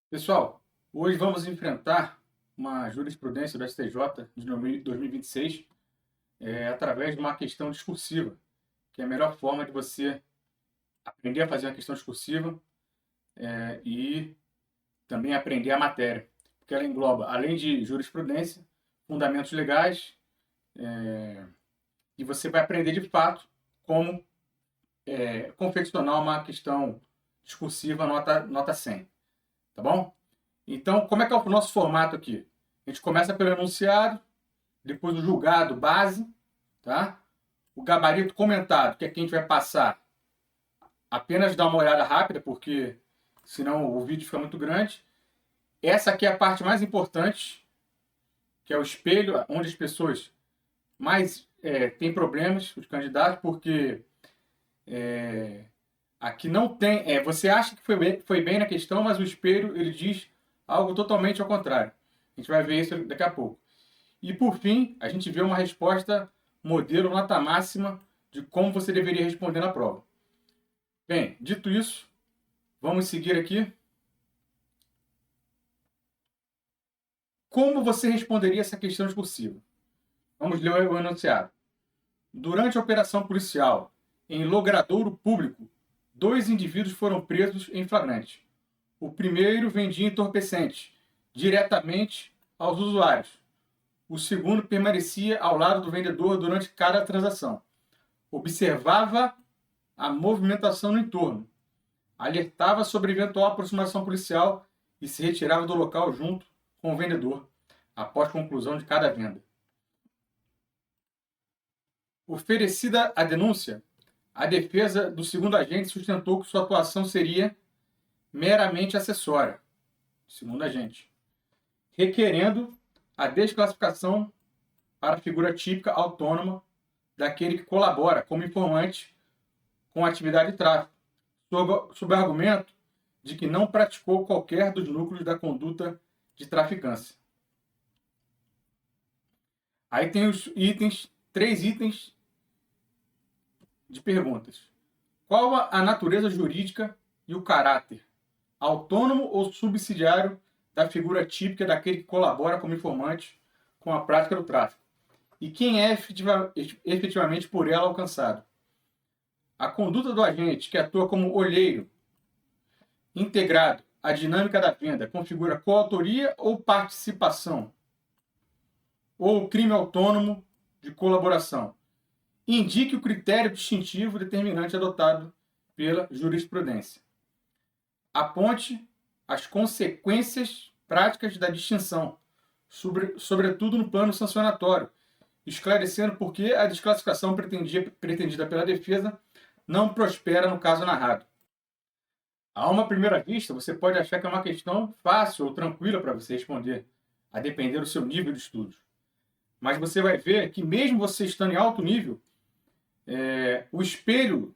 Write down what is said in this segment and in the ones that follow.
Pessoal, hoje vamos enfrentar uma jurisprudência do STJ de 2026 através de uma questão discursiva, que é a melhor forma de você aprender a fazer uma questão discursiva e também aprender a matéria, porque ela engloba, além de jurisprudência, fundamentos legais, e você vai aprender de fato como confeccionar uma questão discursiva nota 100, tá bom? Então, como é que é o nosso formato aqui? A gente começa pelo enunciado, depois o julgado base, tá? O gabarito comentado, que é que a gente vai passar apenas dar uma olhada rápida, porque senão o vídeo fica muito grande. Essa aqui é a parte mais importante, que é o espelho, onde as pessoas mais têm problemas, os candidatos, porque aqui não tem. Você acha que foi bem na questão, mas o espelho ele diz algo totalmente ao contrário. A gente vai ver isso daqui a pouco. E por fim, a gente vê uma resposta modelo nota máxima de como você deveria responder na prova. Bem, dito isso, vamos seguir aqui. Como você responderia essa questão discursiva? Vamos ler o enunciado. Durante a operação policial em logradouro público, 2 indivíduos foram presos em flagrante. O primeiro vendia entorpecentes diretamente aos usuários. O segundo permanecia ao lado do vendedor durante cada transação. Observava a movimentação no entorno. Alertava sobre eventual aproximação policial e se retirava do local junto com o vendedor, após conclusão de cada venda. Oferecida a denúncia, a defesa do segundo agente sustentou que sua atuação seria meramente acessória, segundo agente, requerendo a desclassificação para a figura típica autônoma daquele que colabora como informante com a atividade de tráfico, sob o argumento de que não praticou qualquer dos núcleos da conduta de traficância. Aí tem os itens, 3 itens de perguntas. Qual a natureza jurídica e o caráter, autônomo ou subsidiário, da figura típica daquele que colabora como informante com a prática do tráfico? E quem é efetivamente por ela alcançado? A conduta do agente que atua como olheiro integrado à dinâmica da venda configura coautoria ou participação? Ou crime autônomo de colaboração? Indique o critério distintivo determinante adotado pela jurisprudência. Aponte as consequências práticas da distinção, sobretudo no plano sancionatório, esclarecendo por que a desclassificação pretendida pela defesa não prospera no caso narrado. A uma primeira vista, você pode achar que é uma questão fácil ou tranquila para você responder, a depender do seu nível de estudos. Mas você vai ver que mesmo você estando em alto nível, o espelho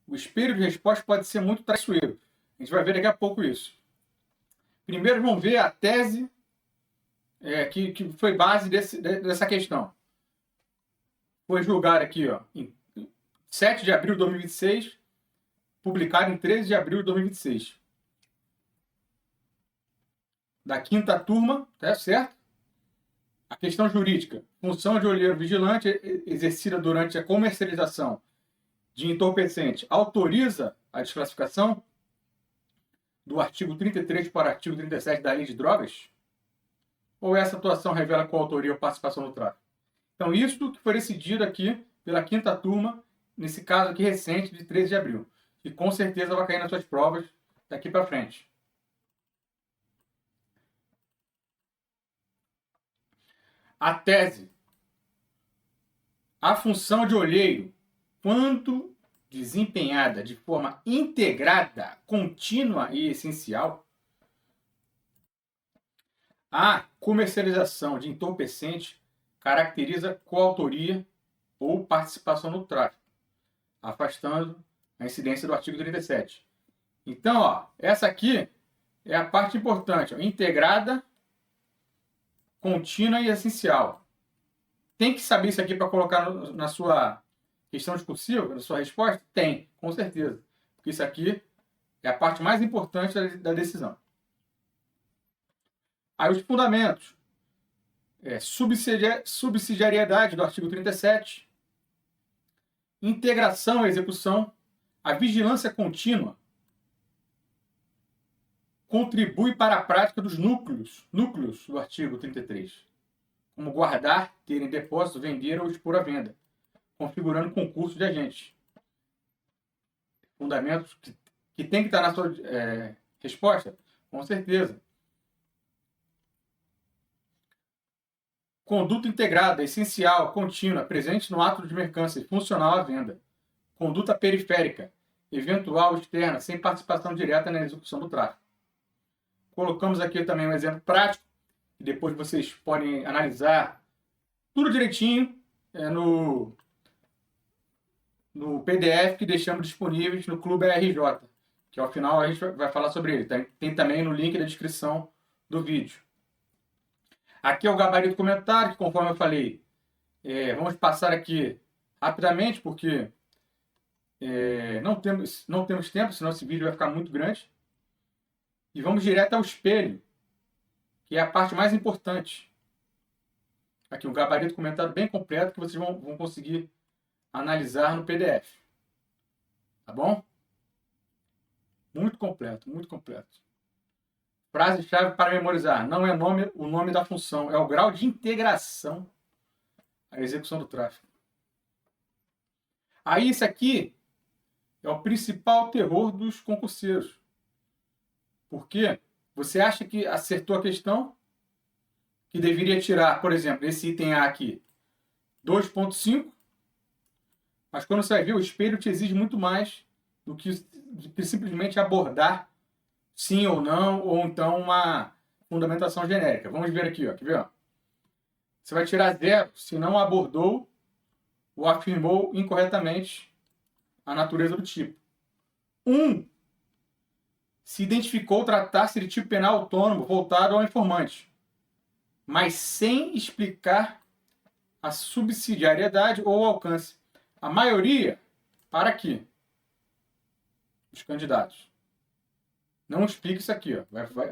de resposta pode ser muito traiçoeiro. A gente vai ver daqui a pouco isso. Primeiro vamos ver a tese que foi base dessa questão. Foi julgado aqui, em 7 de abril de 2026, publicado em 13 de abril de 2026. Da quinta turma, tá certo? A questão jurídica. Função de olheiro vigilante exercida durante a comercialização de entorpecente autoriza a desclassificação do artigo 33 para o artigo 37 da Lei de Drogas? Ou essa atuação revela coautoria ou participação no tráfico? Então, isso que foi decidido aqui pela quinta turma, nesse caso aqui recente, de 13 de abril. E com certeza vai cair nas suas provas daqui para frente. A tese. A função de olheiro, quando desempenhada de forma integrada, contínua e essencial, a comercialização de entorpecente caracteriza coautoria ou participação no tráfico, afastando a incidência do artigo 37. Então, essa aqui é a parte importante, integrada, contínua e essencial. Tem que saber isso aqui para colocar na sua questão discursiva, na sua resposta? Tem, com certeza. Porque isso aqui é a parte mais importante da decisão. Aí os fundamentos. Subsidiariedade do artigo 37, integração e execução, a vigilância contínua contribui para a prática dos núcleos do artigo 33, como guardar, ter em depósito, vender ou expor à venda, configurando concurso de agentes. Fundamentos que tem que estar na sua resposta? Com certeza. Conduta integrada, essencial, contínua, presente no ato de mercância e funcional à venda. Conduta periférica, eventual, externa, sem participação direta na execução do tráfego. Colocamos aqui também um exemplo prático, e depois vocês podem analisar tudo direitinho no PDF que deixamos disponíveis no Clube RJ, que ao final a gente vai falar sobre ele. Tem também no link da descrição do vídeo. Aqui é o gabarito comentário, que conforme eu falei, vamos passar aqui rapidamente, porque não temos tempo, senão esse vídeo vai ficar muito grande. E vamos direto ao espelho, que é a parte mais importante. Aqui um gabarito comentário bem completo que vocês vão conseguir analisar no PDF. Tá bom? Muito completo, muito completo. Frase-chave para memorizar. Não é o nome da função, é o grau de integração à execução do tráfego. Aí, isso aqui é o principal terror dos concurseiros. Por quê? Você acha que acertou a questão, que deveria tirar, por exemplo, esse item A aqui, 2.5, mas quando você vai ver, o espelho te exige muito mais do que simplesmente abordar sim ou não, ou então uma fundamentação genérica. Vamos ver aqui, ó. Quer ver? Ó? Você vai tirar 0 se não abordou ou afirmou incorretamente a natureza do tipo. 1. Se identificou tratar-se de tipo penal autônomo voltado ao informante, mas sem explicar a subsidiariedade ou o alcance. A maioria, para aqui, dos candidatos. Não explica isso aqui. Ó.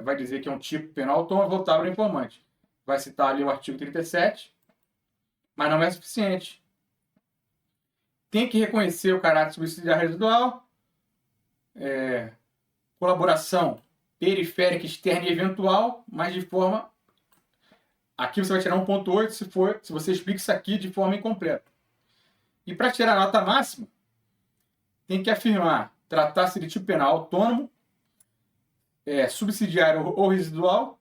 Vai dizer que é um tipo penal autônomo voltado ao informante. Vai citar ali o artigo 37, mas não é suficiente. Tem que reconhecer o caráter subsidiário residual, colaboração periférica, externa e eventual, mas de forma... Aqui você vai tirar 1.8 se você explica isso aqui de forma incompleta. E para tirar a nota máxima, tem que afirmar tratar-se de tipo penal autônomo, subsidiário ou residual,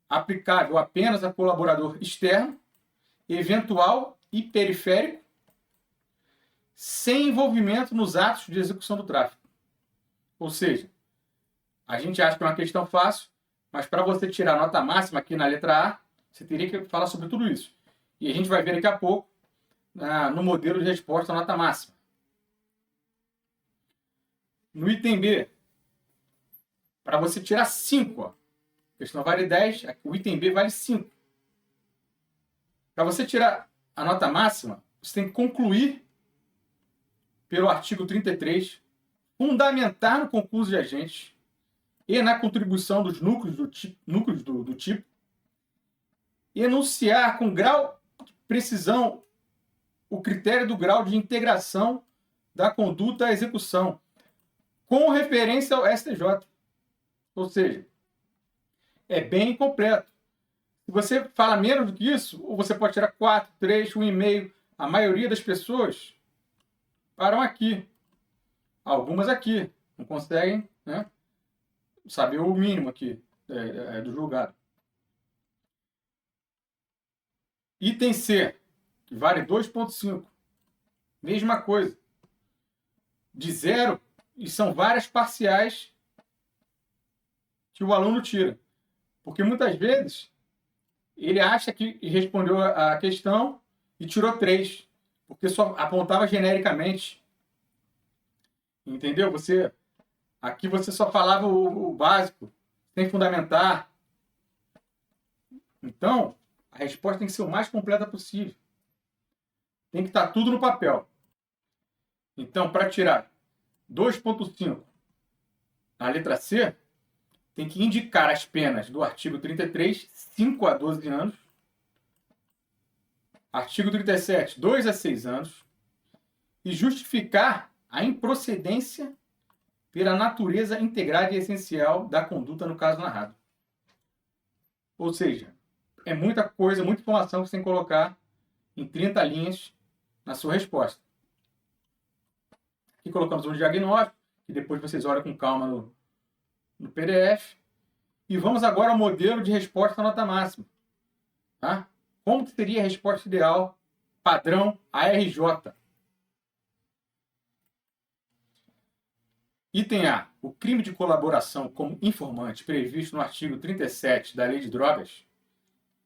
aplicável apenas a colaborador externo, eventual e periférico, sem envolvimento nos atos de execução do tráfego. Ou seja, a gente acha que é uma questão fácil, mas para você tirar a nota máxima aqui na letra A, você teria que falar sobre tudo isso. E a gente vai ver daqui a pouco no modelo de resposta à nota máxima. No item B, para você tirar 5, a questão vale 10, o item B vale 5. Para você tirar a nota máxima, você tem que concluir pelo artigo 33, fundamentar no concurso de agentes e na contribuição dos núcleos do tipo, enunciar com grau de precisão o critério do grau de integração da conduta à execução, com referência ao STJ. Ou seja, é bem completo. Se você fala menos do que isso, ou você pode tirar 4, 3, 1,5. A maioria das pessoas param aqui. Algumas aqui. Não conseguem, né, saber o mínimo aqui do julgado. Item C, que vale 2,5. Mesma coisa. De 0, e são várias parciais que o aluno tira. Porque muitas vezes ele acha que respondeu a questão e tirou 3, porque só apontava genericamente. Entendeu? Aqui você só falava o básico, sem fundamentar. Então, a resposta tem que ser o mais completa possível. Tem que estar tudo no papel. Então, para tirar 2,5 na letra C, tem que indicar as penas do artigo 33, 5 a 12 anos. Artigo 37, 2 a 6 anos. E justificar a improcedência pela natureza integrada e essencial da conduta no caso narrado. Ou seja, é muita coisa, muita informação que você tem que colocar em 30 linhas na sua resposta. Aqui colocamos um diagnóstico, que depois vocês olham com calma no PDF. E vamos agora ao modelo de resposta nota máxima. Tá? Como seria a resposta ideal padrão ARJ? Item A. O crime de colaboração como informante previsto no artigo 37 da Lei de Drogas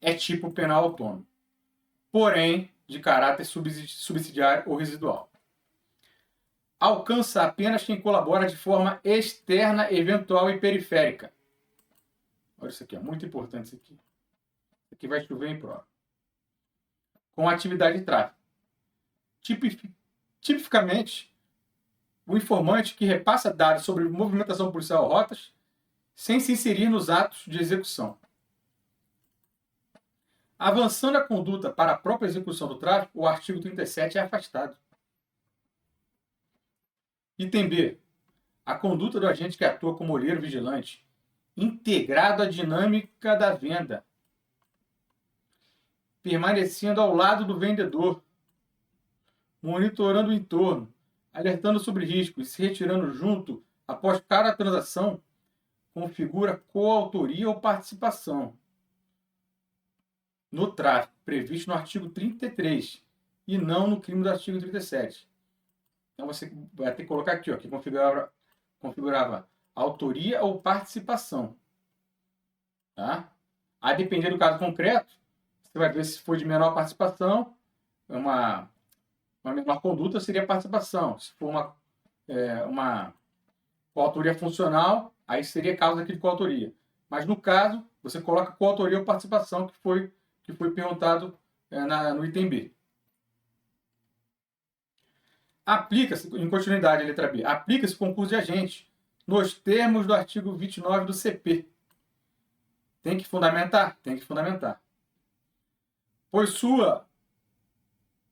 é tipo penal autônomo, porém de caráter subsidiário ou residual. Alcança apenas quem colabora de forma externa, eventual e periférica. Olha isso aqui, é muito importante isso aqui. Isso aqui vai chover em prova. Com atividade de tráfico. Tipicamente, o informante que repassa dados sobre movimentação policial ou rotas sem se inserir nos atos de execução. Avançando a conduta para a própria execução do tráfico, o artigo 37 é afastado. Item B. A conduta do agente que atua como olheiro vigilante, integrado à dinâmica da venda, permanecendo ao lado do vendedor, monitorando o entorno, alertando sobre riscos e se retirando junto após cada transação, configura coautoria ou participação no tráfico previsto no artigo 33 e não no crime do artigo 37. Então você vai ter que colocar aqui, ó, que configurava autoria ou participação. Tá? A depender do caso concreto, você vai ver se for de menor participação, uma menor conduta seria participação. Se for uma coautoria funcional, aí seria causa aqui de coautoria. Mas no caso, você coloca coautoria ou participação, que foi perguntado no item B. Aplica-se, em continuidade, a letra B, aplica-se o concurso de agente nos termos do artigo 29 do CP. Tem que fundamentar? Tem que fundamentar. Pois sua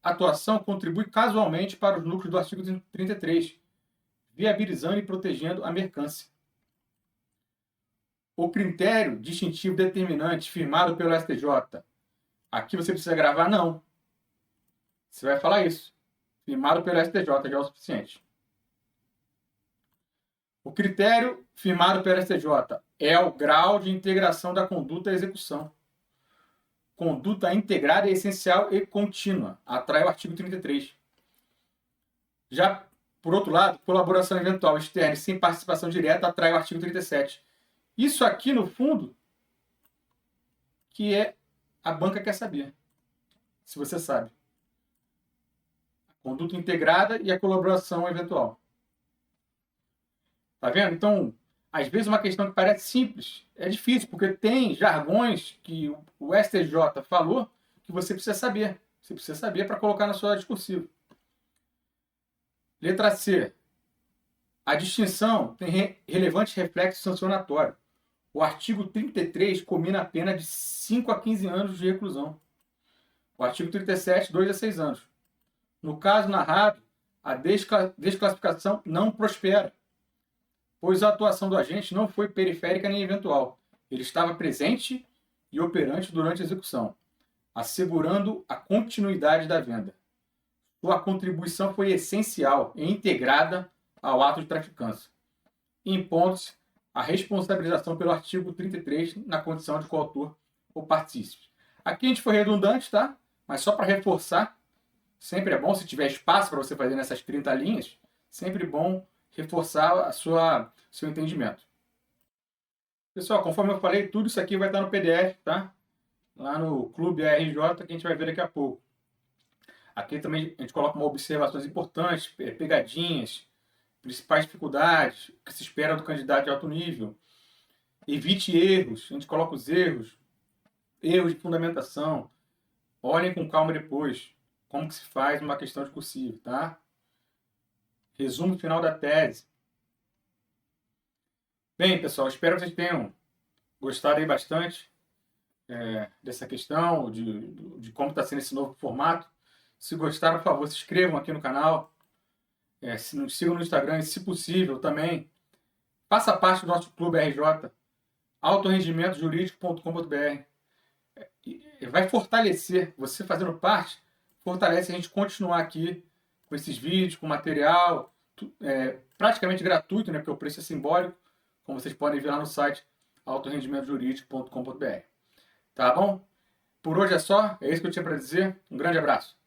atuação contribui casualmente para os lucros do artigo 33, viabilizando e protegendo a mercância. O critério distintivo determinante firmado pelo STJ. Aqui você precisa gravar? Não. Você vai falar isso. Firmado pelo STJ já é o suficiente. O critério firmado pelo STJ é o grau de integração da conduta à execução. Conduta integrada é essencial e contínua. Atrai o artigo 33. Já, por outro lado, colaboração eventual externa e sem participação direta atrai o artigo 37. Isso aqui, no fundo, que é a banca quer saber. Se você sabe. Conduta integrada e a colaboração eventual. Tá vendo? Então, às vezes uma questão que parece simples é difícil, porque tem jargões que o STJ falou que você precisa saber. Você precisa saber para colocar na sua discursiva. Letra C. A distinção tem relevante reflexo sancionatório. O artigo 33 combina a pena de 5 a 15 anos de reclusão. O artigo 37, 2 a 6 anos. No caso narrado, a desclassificação não prospera, pois a atuação do agente não foi periférica nem eventual. Ele estava presente e operante durante a execução, assegurando a continuidade da venda. Sua contribuição foi essencial e integrada ao ato de traficância, impondo-se a responsabilização pelo artigo 33 na condição de coautor ou partícipe. Aqui a gente foi redundante, tá? Mas só para reforçar, sempre é bom, se tiver espaço para você fazer nessas 30 linhas, sempre bom reforçar seu entendimento. Pessoal, conforme eu falei, tudo isso aqui vai estar no PDF, tá? Lá no Clube ARJ, que a gente vai ver daqui a pouco. Aqui também a gente coloca uma observações importantes, pegadinhas, principais dificuldades, o que se espera do candidato de alto nível. Evite erros, a gente coloca os erros de fundamentação. Olhem com calma depois como que se faz uma questão discursiva, tá? Resumo final da tese. Bem, pessoal, espero que vocês tenham gostado aí bastante dessa questão, de como está sendo esse novo formato. Se gostaram, por favor, se inscrevam aqui no canal, sigam no Instagram e, se possível, também faça parte do nosso clube RJ, altorendimentojurídico.com.br. Vai fortalecer, você fazendo parte, fortalece a gente continuar aqui com esses vídeos, com material, praticamente gratuito, né, porque o preço é simbólico, como vocês podem ver lá no site altorendimentojurídico.com.br. Tá bom? Por hoje é só, é isso que eu tinha para dizer. Um grande abraço.